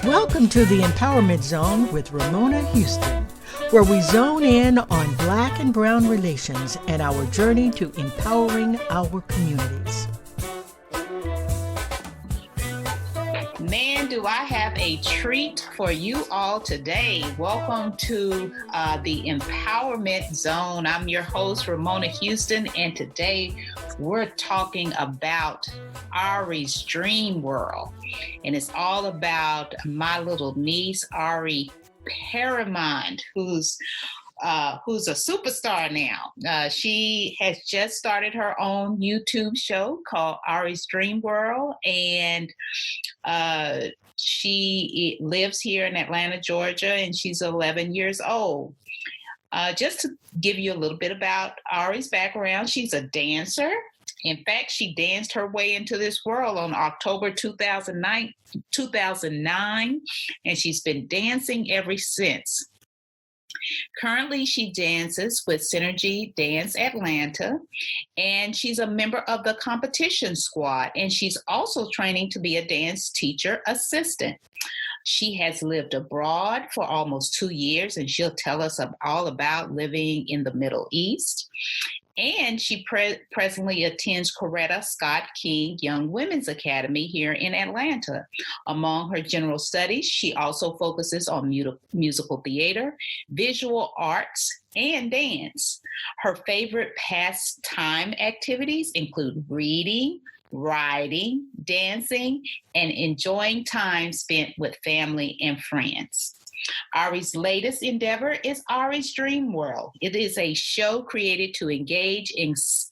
Welcome to the Empowerment Zone with Ramona Houston, where we zone in on Black and Brown relations and our journey to empowering our communities. Man, do I have a treat for you all today. Welcome to the Empowerment Zone. I'm your host, Ramona Houston, and today we're talking about Ari's DreamWorld. And it's all about my little niece, Ari Perrymond, who's a superstar now. She has just started her own YouTube show called Ari's DreamWorld, and she lives here in Atlanta, Georgia, and she's 11 years old. Just to give you a little bit about Ari's background, she's a dancer. In fact, she danced her way into this world on October 2009, and she's been dancing ever since. Currently, she dances with Synergy Dance Atlanta, and she's a member of the competition squad, and she's also training to be a dance teacher assistant. She has lived abroad for almost 2 years, and she'll tell us all about living in the Middle East. And she presently attends Coretta Scott King Young Women's Academy here in Atlanta. Among her general studies, she also focuses on musical theater, visual arts, and dance. Her favorite pastime activities include reading, writing, dancing, and enjoying time spent with family and friends. Ari's latest endeavor is Ari's DreamWorld. It is a show created to engage,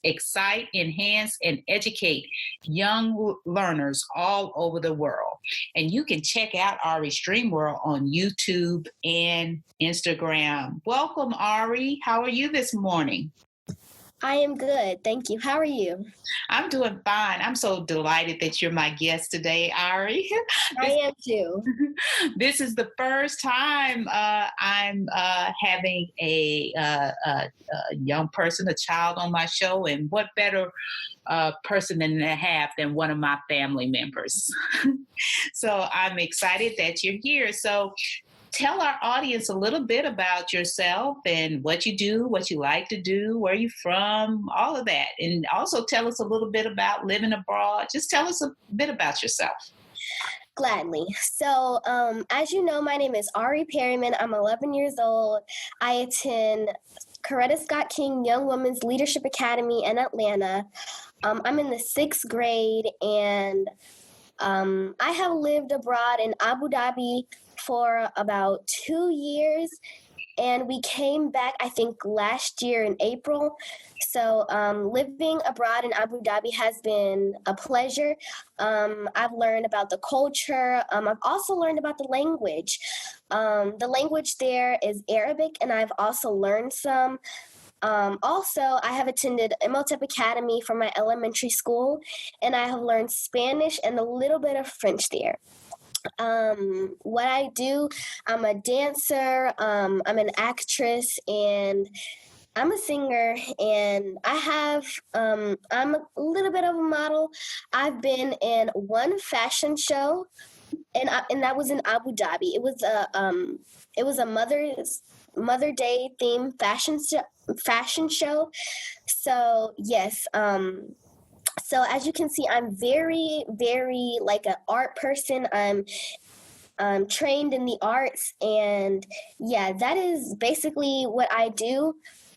excite, enhance, and educate young learners all over the world. And you can check out Ari's DreamWorld on YouTube and Instagram. Welcome, Ari. How are you this morning? I am good. Thank you. How are you? I'm doing fine. I'm so delighted that you're my guest today, Ari. I am too. This is the first time I'm having a young person, a child on my show, and what better person than to have than one of my family members. So I'm excited that you're here. So tell our audience a little bit about yourself and what you do, what you like to do, where you're from, all of that. And also tell us a little bit about living abroad. Just tell us a bit about yourself. Gladly. So, as you know, my name is Ari Perrymond. I'm 11 years old. I attend Coretta Scott King Young Women's Leadership Academy in Atlanta. I'm in the 6th grade, and I have lived abroad in Abu Dhabi for about 2 years, and we came back, I think, last year in April. So living abroad in Abu Dhabi has been a pleasure. I've learned about the culture. I've also learned about the language. The language there is Arabic, and I've also learned some. Also, I have attended Imhotep Academy for my elementary school, and I have learned Spanish and a little bit of French there. What I do, I'm a dancer, I'm an actress, and I'm a singer, and I'm a little bit of a model. I've been in one fashion show, and that was in Abu Dhabi. It was a Mother Day themed fashion show. So yes, so as you can see, I'm very, very like an art person. I'm trained in the arts, and yeah, that is basically what I do.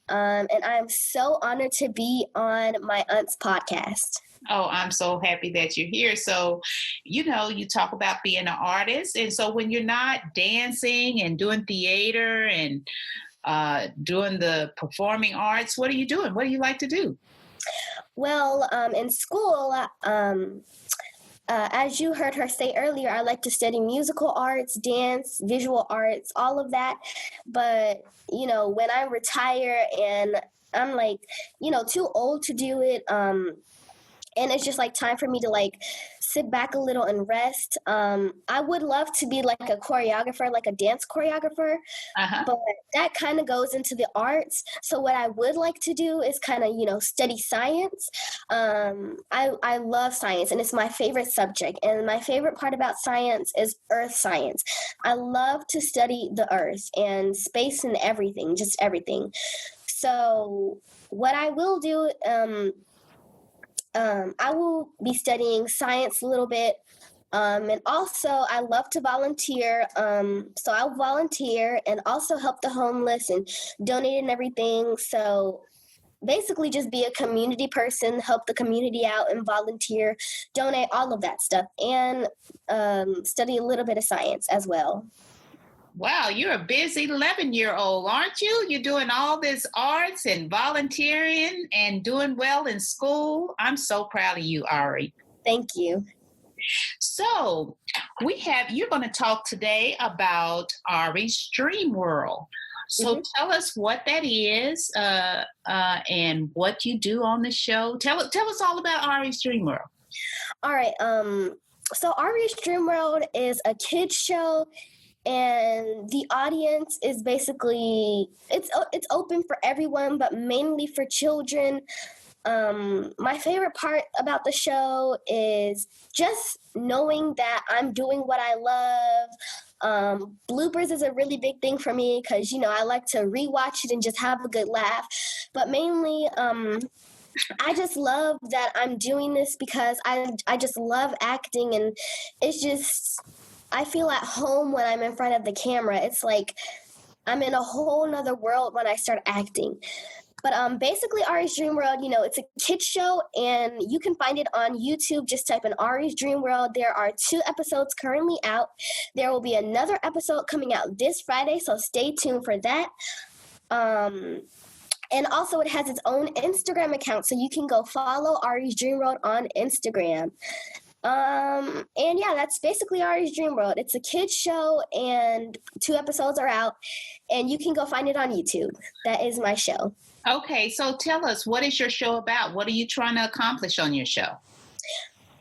And I'm so honored to be on my aunt's podcast. Oh, I'm so happy that you're here. So, you talk about being an artist. And so when you're not dancing and doing theater and doing the performing arts, what are you doing? What do you like to do? Well, in school, as you heard her say earlier, I like to study musical arts, dance, visual arts, all of that. But, when I retire and I'm like, too old to do it, and it's just like time for me to like sit back a little and rest. I would love to be like a choreographer, like a dance choreographer, but that kind of goes into the arts. So what I would like to do is kind of, study science. I love science, and it's my favorite subject. And my favorite part about science is earth science. I love to study the earth and space and everything, just everything. So what I will do, I will be studying science a little bit. And also, I love to volunteer. So I'll volunteer and also help the homeless and donate and everything. So basically just be a community person, help the community out and volunteer, donate, all of that stuff, and study a little bit of science as well. Wow, you're a busy 11-year-old, aren't you? You're doing all this arts and volunteering and doing well in school. I'm so proud of you, Ari. Thank you. So you're going to talk today about Ari's DreamWorld. So tell us what that is and what you do on the show. Tell us all about Ari's DreamWorld. All right. So Ari's DreamWorld is a kids show. And the audience is basically, it's open for everyone, but mainly for children. My favorite part about the show is just knowing that I'm doing what I love. Bloopers is a really big thing for me because, I like to rewatch it and just have a good laugh. But mainly, I just love that I'm doing this because I just love acting, and it's just, I feel at home when I'm in front of the camera. It's like I'm in a whole nother world when I start acting. But basically, Ari's DreamWorld, it's a kids show, and you can find it on YouTube. Just type in Ari's DreamWorld. There are 2 episodes currently out. There will be another episode coming out this Friday, so stay tuned for that. And also, it has its own Instagram account, so you can go follow Ari's DreamWorld on Instagram. And yeah, that's basically Ari's DreamWorld. It's a kids show, and 2 episodes are out, and you can go find it on YouTube. That is my show. Okay, so tell us, what is your show about? What are you trying to accomplish on your show?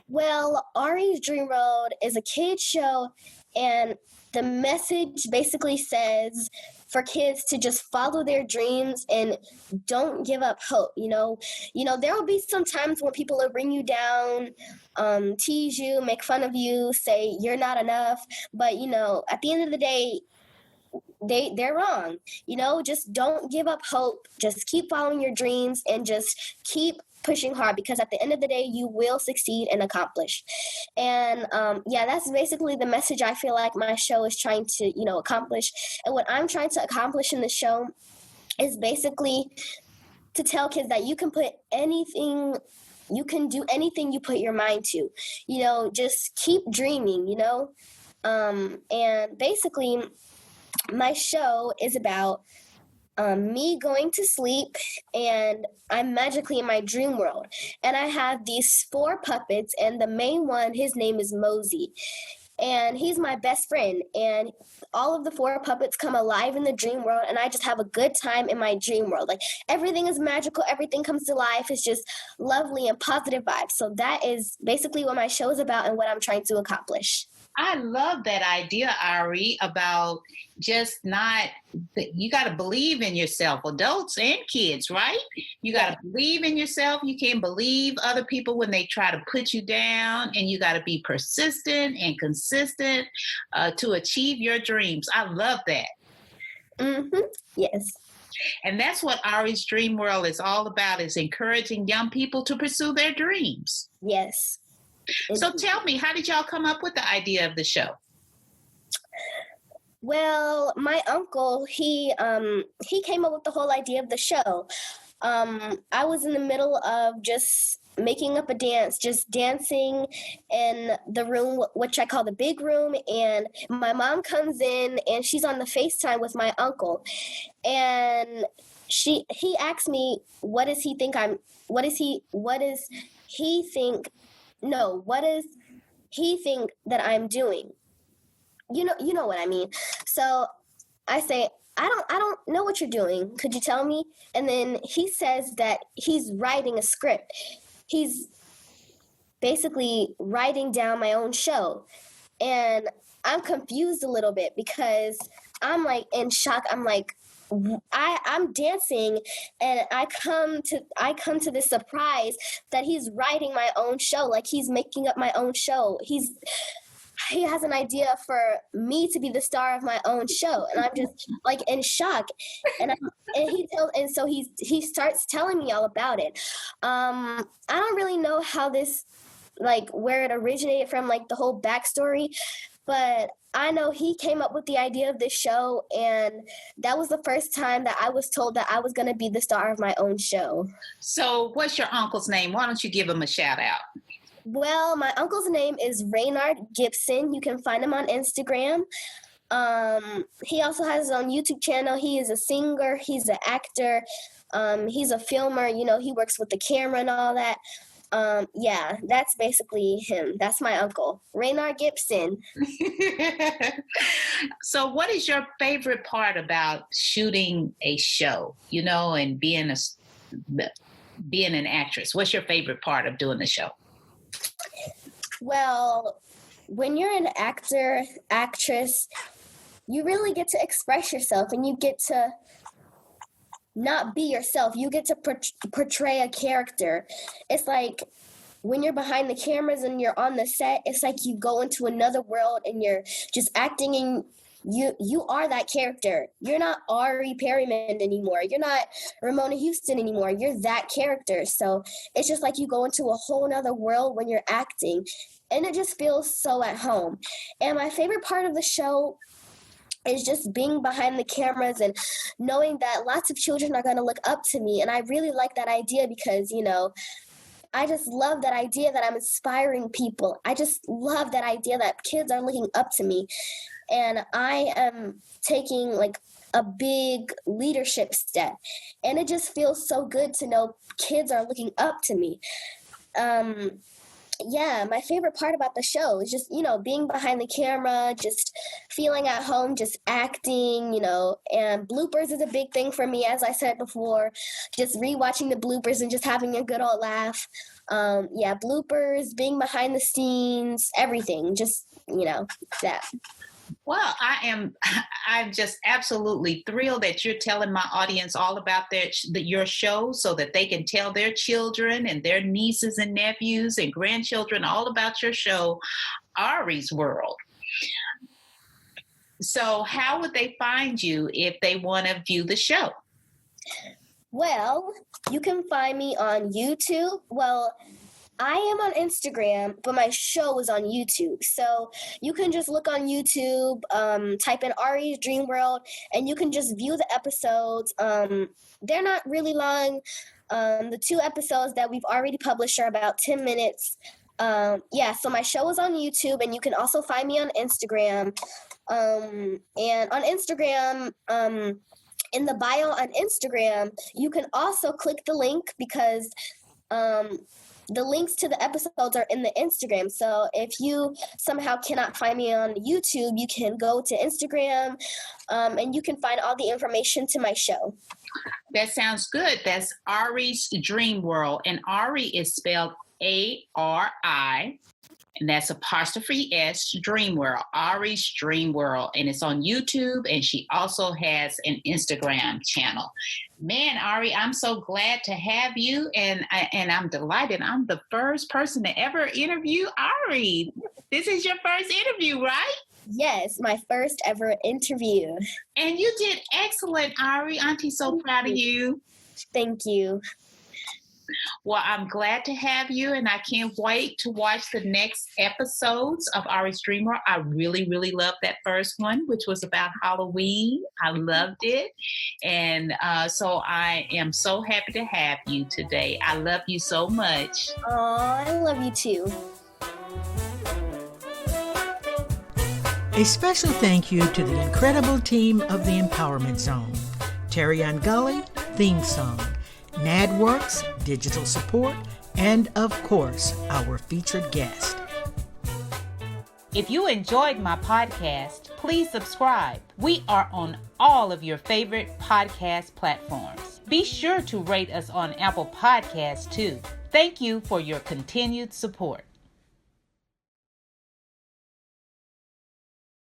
Well, Ari's DreamWorld is a kids show, and the message basically says for kids to just follow their dreams and don't give up hope. There will be some times when people will bring you down, tease you, make fun of you, say you're not enough. But, at the end of the day, they're wrong. Just don't give up hope. Just keep following your dreams and just keep pushing hard, because at the end of the day, you will succeed and accomplish. And that's basically the message I feel like my show is trying to, accomplish. And what I'm trying to accomplish in the show is basically to tell kids that you can do anything you put your mind to. Just keep dreaming, and basically my show is about me going to sleep, and I'm magically in my dream world. And I have these 4 puppets, and the main one, his name is Mosey. And he's my best friend. And all of the 4 puppets come alive in the dream world, and I just have a good time in my dream world. Like, everything is magical. Everything comes to life. It's just lovely and positive vibes. So that is basically what my show is about and what I'm trying to accomplish. I love that idea, Ari, about just you got to believe in yourself, adults and kids, right? You got to believe in yourself. You can't believe other people when they try to put you down, and you got to be persistent and consistent to achieve your dreams. I love that. Mm-hmm. Yes. And that's what Ari's Dream World is all about, is encouraging young people to pursue their dreams. Yes. So tell me, how did y'all come up with the idea of the show? Well, my uncle, he came up with the whole idea of the show. I was in the middle of just making up a dance, just dancing in the room, which I call the big room. And my mom comes in, and she's on the FaceTime with my uncle. And he asked me, what does he think that I'm doing? You know what I mean. So I say, I don't know what you're doing. Could you tell me? And then he says that he's writing a script. He's basically writing down my own show. And I'm confused a little bit because I'm like in shock. I'm like, I'm dancing, and I come to this surprise that he's writing my own show. Like, he's making up my own show. He has an idea for me to be the star of my own show, and I'm just like in shock. And he starts telling me all about it. I don't really know how this, like, where it originated from, like the whole backstory, but I know he came up with the idea of this show, and that was the first time that I was told that I was going to be the star of my own show. So what's your uncle's name? Why don't you give him a shout out? Well, my uncle's name is Raynard Gibson. You can find him on Instagram. He also has his own YouTube channel. He is a singer. He's an actor. He's a filmer. You know, he works with the camera and all that. Yeah, that's basically him. That's my uncle, Raynard Gibson. So what is your favorite part about shooting a show, you know, and being an actress? What's your favorite part of doing the show? Well, when you're an actor, actress, you really get to express yourself, and you get to not be yourself. You get to portray a character. It's like when you're behind the cameras and you're on the set, it's like you go into another world and you're just acting, and you are that character. You're not Ari Perrymond anymore. You're not Ramona Houston anymore. You're that character. So it's just like you go into a whole nother world when you're acting, and it just feels so at home. And my favorite part of the show is just being behind the cameras and knowing that lots of children are going to look up to me. And I really like that idea because, you know, I just love that idea that I'm inspiring people. I just love that idea that kids are looking up to me. And I am taking like a big leadership step. And it just feels so good to know kids are looking up to me. Yeah, my favorite part about the show is just, you know, being behind the camera, just feeling at home, just acting, you know, and bloopers is a big thing for me, as I said before, just rewatching the bloopers and just having a good old laugh. Yeah, bloopers, being behind the scenes, everything, just, you know, that. Well, I'm just absolutely thrilled that you're telling my audience all about your show so that they can tell their children and their nieces and nephews and grandchildren all about your show, Ari's World. So how would they find you if they want to view the show? Well, you can find me on YouTube. Well, I am on Instagram, but my show is on YouTube. So you can just look on YouTube, type in Ari's DreamWorld, and you can just view the episodes. They're not really long. The 2 episodes that we've already published are about 10 minutes. Yeah, so my show is on YouTube, and you can also find me on Instagram. And on Instagram, in the bio on Instagram, you can also click the link because the links to the episodes are in the Instagram. So if you somehow cannot find me on YouTube, you can go to Instagram, and you can find all the information to my show. That sounds good. That's Ari's DreamWorld. And Ari is spelled A-R-I, and that's apostrophe S, DreamWorld, Ari's DreamWorld. And it's on YouTube, and she also has an Instagram channel. Man, Ari, I'm so glad to have you, and I'm delighted. I'm the first person to ever interview Ari. This is your first interview, right? Yes, my first ever interview. And you did excellent, Ari. Auntie's so proud of you. Thank you. Well, I'm glad to have you, and I can't wait to watch the next episodes of Ari's DreamWorld. I really, really loved that first one, which was about Halloween. I loved it. And so I am so happy to have you today. I love you so much. Oh, I love you too. A special thank you to the incredible team of the Empowerment Zone. Terry Gully, theme song. NADWorks, digital support, and of course, our featured guest. If you enjoyed my podcast, please subscribe. We are on all of your favorite podcast platforms. Be sure to rate us on Apple Podcasts too. Thank you for your continued support.